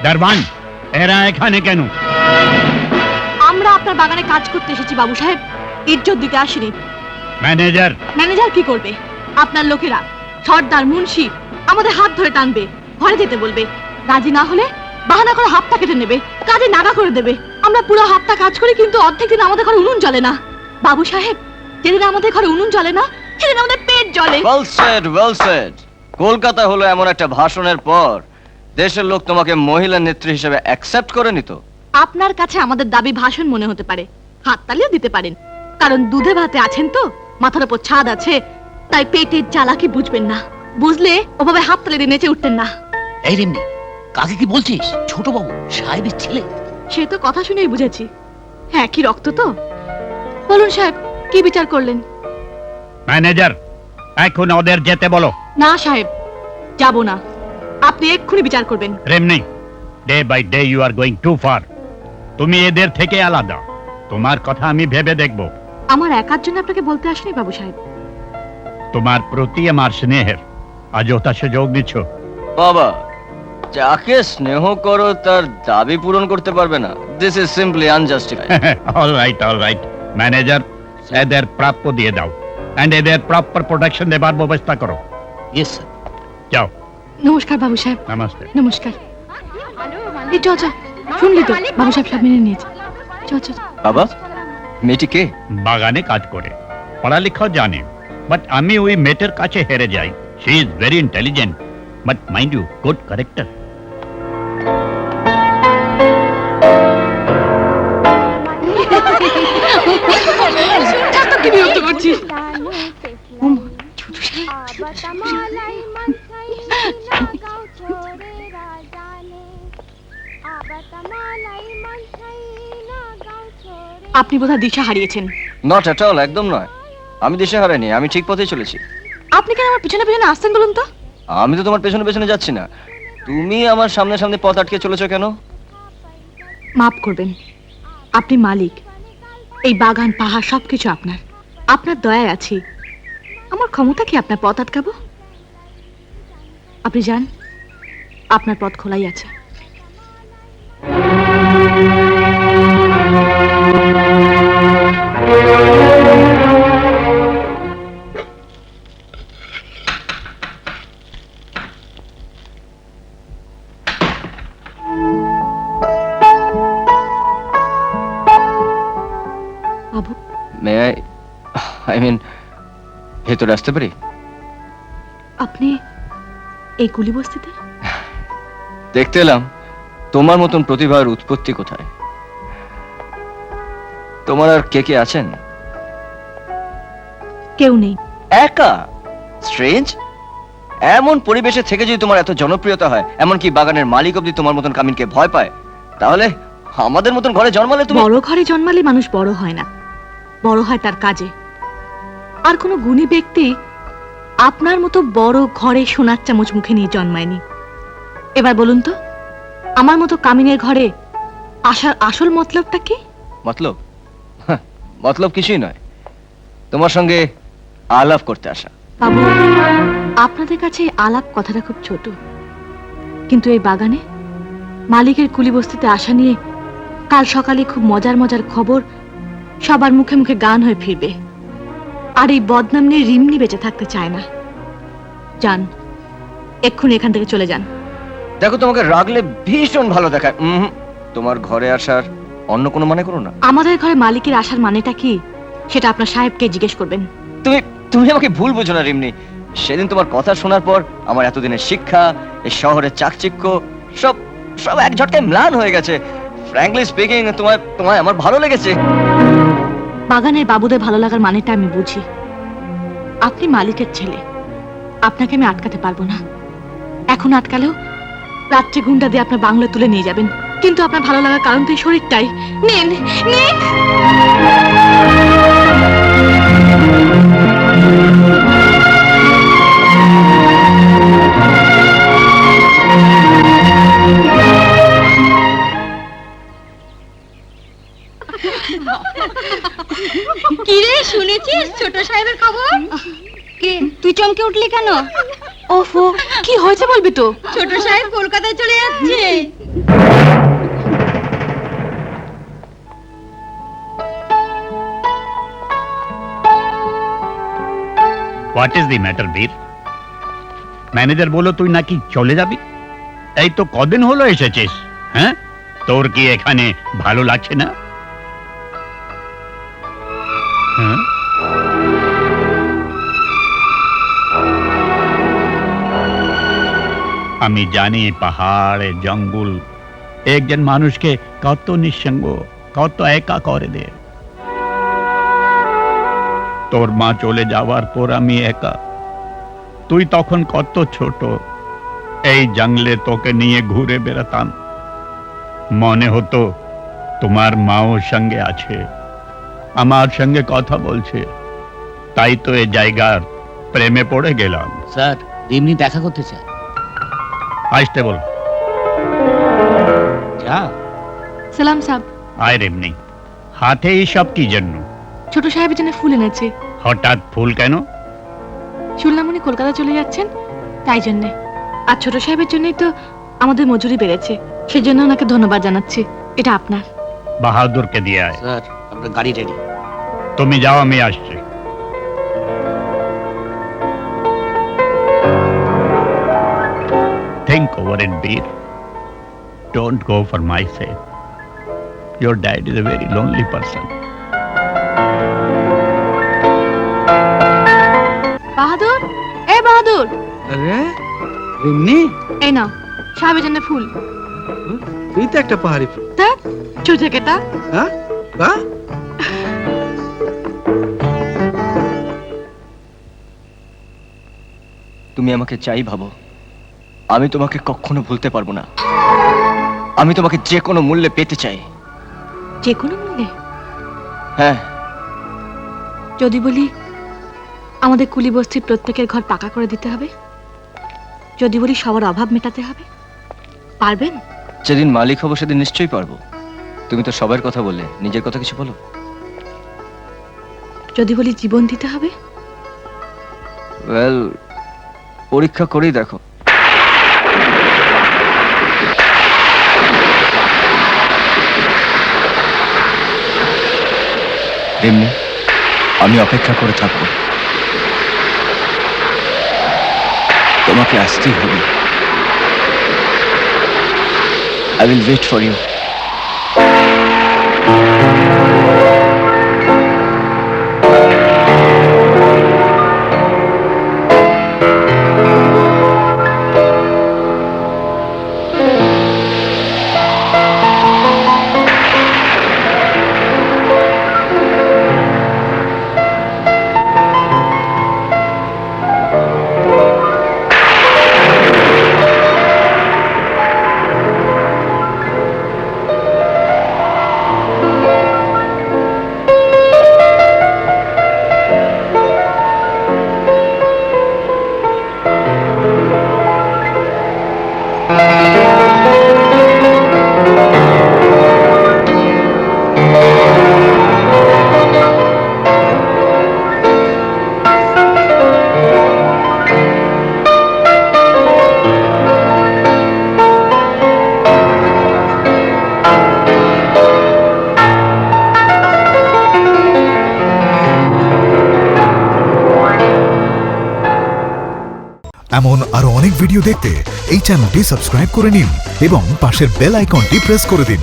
দারওয়ান, এরা এখানে কেন? আমরা আপনার বাগানে কাজ করতে এসেছি বাবু সাহেব, ইজ্জত দিতে আসিনি। ম্যানেজার? ম্যানেজার কি করবে? আপনার লোকেরা, সর্দার, মুন্সি আমাদের হাত ধরে টানবে, ঘরে যেতে বলবে। রাজি না হলে বাহানা করে হাতটা কেটে নেবে, কাজে নাগা করে দেবে। আমরা পুরো হাতটা কাজ করি, কিন্তু অর্ধেক দিন আমাদের ঘরে উনুন জ্বলে না। বাবু সাহেব, যেদিন আমাদের ঘরে উনুন জ্বলে না, সেদিন আমাদের পেট জ্বলে। Well said. কলকাতা হলো এমন একটা ভাষণের পর দেশের লোক তোমাকে মহিলা নেত্রী হিসেবে অ্যাকসেপ্ট করে নিত। আপনার কাছে আমাদের দাবি ভাষণ মনে হতে পারে, হাততালিও দিতে পারেন, কারণ দুধে ভাতে আছেন তো, মাথার উপর ছাদ আছে, তাই পেটের চালাকি বুঝবেন না। বুঝলে ওভাবে হাততালি দিয়ে নেচে উঠতেন না। এই রিমনি, কাকে কি বলছিস? ছোট বাবু সাহেবের ছেলে। সে তো কথা শুনেই বুঝেছি, হ্যাঁ কি রক্ত তো। বলুন সাহেব, কি বিচার করলেন? ম্যানেজার, এখন ওদের যেতে বলো। না সাহেব, যাব না, আপনি এক্ষুনি বিচার করবেন। রেমনি, day by day you are going too far. তুমি এদের থেকে আলাদা। তোমার কথা আমি ভেবে দেখব। আমার একার জন্য আপনাকে বলতে আসেনি বাবু সাহেব। তোমার প্রতি আমার স্নেহের অযথা সুযোগ নিচ্ছ। বাবা, যাকে স্নেহ করো তার দাবি পূরণ করতে পারবে না। This is simply unjustified. All right. Manager, এদের প্রাপ্য দিয়ে দাও, এন্ড এদের প্রপার প্রোটেকশন দেবার ব্যবস্থা করো। Yes sir. যাও। নমস্কার বাবু সাহেব। নমস্তে। নমস্কার। এই চ, শুনলি তো বাবু সাহেব সব মেনে নিয়েছে। চ। বাবা, মেয়েটি কে? বাগানে কাজ করে, পড়ালেখাও জানে, বাট আমি ওই মেয়েটার কাছে হেরে যাই। She is very intelligent, but mind you, good character. বিরক্ত করছিস। আপনি বোধহয় দিশা হারিয়েছেন। নট এট অল, একদম নয়। আমি দিশে হারাইনি, আমি ঠিক পথেই চলেছি। আপনি কেন আমার পিছনে পিছনে আসছেন বলুন তো? আমি তো তোমার পেছনে পেছনে যাচ্ছি না, তুমি আমার সামনে সামনে পথ আটকে চলেছো কেন? মাফ করবেন, আপনি মালিক, এই বাগান পাহাড় সবকিছু আপনার। আপনার দয়ায় আছি, আমার ক্ষমতা কি আপনার পথ আটকাবো? আপনি যান, আপনার পথ খোলাই আছে। বাবু, মে আই মিন, ভেতরে আসতে পারি? আপনি এই কুলি বস্তিতে? দেখতে এলাম তোমার মতন প্রতিভার উৎপত্তি কোথায়। তোমার আর কে কে আছেন? কেউ নেই। একা? স্ট্রেঞ্জ। এমন পরিবেশে থেকে যদি তোমার এত জনপ্রিয়তা হয়, এমনকি বাগানের মালিক অব্দি তোমার মতন কামিনকে ভয় পায়, তাহলে আমাদের মতন ঘরে জন্মালে তুমি। বড় ঘরে জন্মালে মানুষ বড় হয় না, বড় হয় তার কাজে। আর কোনো গুণী ব্যক্তি আপনার মতো বড় ঘরে সোনার চামচ মুখে নিয়ে জন্মায়নি। এবার বলুন তো, আমার মতো কামিনের ঘরে আসার আসল মতলবটা কি? মতলব? মতলব কিছুই নয়, তোমার সঙ্গে আলাপ করতে আসা। বাবু, আপনাদের কাছে আলাপ কথাটা খুব ছোট, কিন্তু এই বাগানে মালিকের কুলি বস্তিতে আসা নিয়ে কাল সকালে খুব মজার মজার খবর সবার মুখে মুখে গান হয়ে ফিরবে। আর এই বদনাম নিয়ে রিমনি বেঁচে থাকতে চায় না। যান, এক্ষুনি এখান থেকে চলে যান। দেখো, তোমাকে রাগলে ভীষণ ভালো দেখায়। তোমার ঘরে আসার অন্য কোনো মানে করো না। আমাদের ঘরে মালিকের আসার মানেটা কি, সেটা আপনার সাহেবকে জিজ্ঞেস করবেন। তুমি তুমি আমাকে ভুল বুঝো না রিমনি। সেদিন তোমার কথা শোনার পর আমার এতদিনের শিক্ষা, এই শহরের চাকচিক্য সব সব এক ঝটকায় ম্লান হয়ে গেছে। ফ্র্যাঙ্কলি স্পিকিং, তোমায় আমার ভালো লেগেছে। বাগানের বাবুদের ভালো লাগার মানেটা আমি বুঝি। আপনি মালিকের ছেলে, আপনাকে আমি আটকাতে পারবো না। এখন আটকালেও রাত্রে গুন্ডা দিয়ে আপনার বাংলা তুলে নিয়ে যাবেন, কিন্তু আপনার ভালো লাগার কারণ তো এই শরীরটাই। নিন নিন। কিরে, শুনেছিস ছোট সাহেবের খবর? কে, তুই চমকে উঠলি কেন? ও ওফো, কি হয়েছে বলবি তো? ছোট সাহেব কলকাতায় চলে যাচ্ছে। হোয়াট ইজ দি ম্যাটার বীর? ম্যানেজার বলো তুই নাকি চলে যাবি? এই তো কদিন হলো এসেছিস, হ্যাঁ? তোর কি এখানে ভালো লাগছে না? হ্যাঁ? আমি জানি পাহাড়ে জঙ্গল একজন মানুষকে কত নিঃসঙ্গ, কত একা করে দে। তোর মা চলে যাওয়ার পর আমি একা। তুই তখন কত ছোট, এই জঙ্গলে তোকে নিয়ে ঘুরে বেড়াতাম। মনে হতো তোমার মাও সঙ্গে আছে, আমার সঙ্গে কথা বলছে। তাই তো এই জায়গার প্রেমে পড়ে গেলাম। স্যার, রিমনি দেখা করতে চায়। আসতে বল। যা। সালাম সাহেব। আয় রেমনি, হাতে এই সব কি জন্য? ছোট সাহেবের জন্য ফুল এনেছি। হঠাৎ ফুল কেন? শুনলাম উনি কলকাতা চলে যাচ্ছেন, তাই জন্যে। আর ছোট সাহেবের জন্যই তো আমাদের মজুরি বেড়েছে, সেজন্য ওনাকে ধন্যবাদ জানাচ্ছি। এটা আপনার। বাহাদুরকে দিয়ে আয়। স্যার, আপনার গাড়ি রেডি। তুমি যাও, আমি আসছি। Think over it, Beer. Don't go for my sake. Your dad is a very lonely person. বাহাদুর, এ বাহাদুর, আরে রিমনি, এই নাও সাহেবের জন্য ফুল। তুই তো একটা পাহাড়ি ফুল। তা চুজে কেতা। হ্যাঁ বাহ, তুমি আমাকে চাই ভাবো, আমি তোমাকে কখনো ভুলতে পারবো না। আমি তোমাকে যে কোনো মূল্যে পেতে চাই। যে কোনো মূল্যে? হ্যাঁ। যদি বলি আমাদের কুলি বস্তির প্রত্যেকের ঘর পাকা করে দিতে হবে, যদি বলি সবার অভাব মেটাতে হবে, পারবেন? যেদিন মালিক হবো সেদিন নিশ্চয়ই পারবো। তুমি তো সবার কথা বললে, নিজের কথা কিছু বলো। যদি বলি জীবন দিতে হবে? ওয়েল, পরীক্ষা করেই দেখো। এমনি আমি অপেক্ষা করে থাকবো, তোমাকে আসতেই হবে। I will wait for you. এমন আরো অনেক ভিডিও দেখতে এই চ্যানেলটি সাবস্ক্রাইব করে নিন এবং পাশের বেল আইকনটি প্রেস করে দিন।